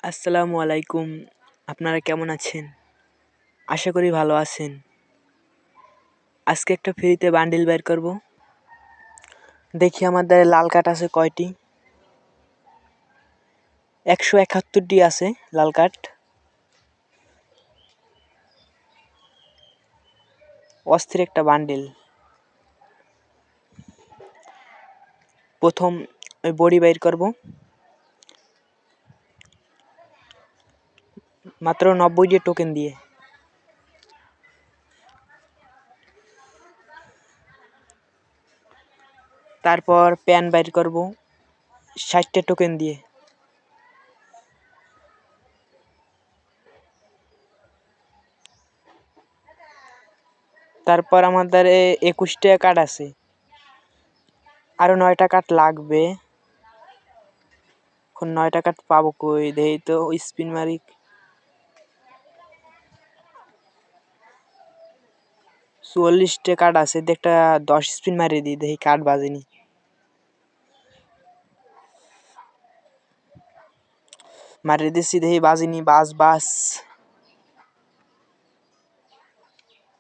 আসসালামু আলাইকুম। আপনারা কেমন আছেন? আশা করি ভালো আছেন। আজকে একটা ফ্রিতে বান্ডিল বের করব। দেখি আমাদের লাল কাঠ আছে কয়টি। 171টি আছে লাল কাঠ। অস্থির একটা বান্ডিল। প্রথম ওই বড়ি বের করব। মাত্র 90টি টোকেন দিয়ে। তারপর প্যান বের করব 60টা টোকেন দিয়ে। তারপর আমাদের 21টা কাঠ আছে। আরো 9টা কাঠ লাগবে। এখন 9টা কাঠ পাবো কই? দেই তো স্পিন মারি। 44টা কাঠ আছে। একটা 10 স্পিন মারি দিই, দেখি কাঠ বাজেনি। মারি দিছি, দেখি বাজেনি। বাস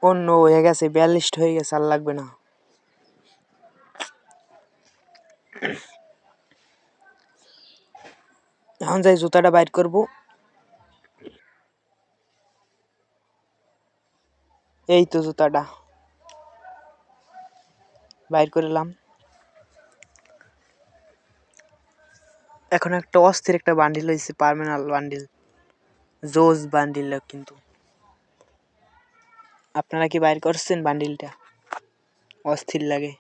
অন্য হয়ে গেছে, 42 হয়ে গেছে, আর লাগবে না। এখন যাই জুতাটা বাইর করব। এই তো জুতাটা বাইর করলাম। এখন একটা অস্থির একটা বান্ডিল হয়েছে, পার্মানেন্ট বান্ডিল, জোস বান্ডিল। কিন্তু আপনারা কি বাইর করছেন বান্ডিলটা? অস্থির লাগে।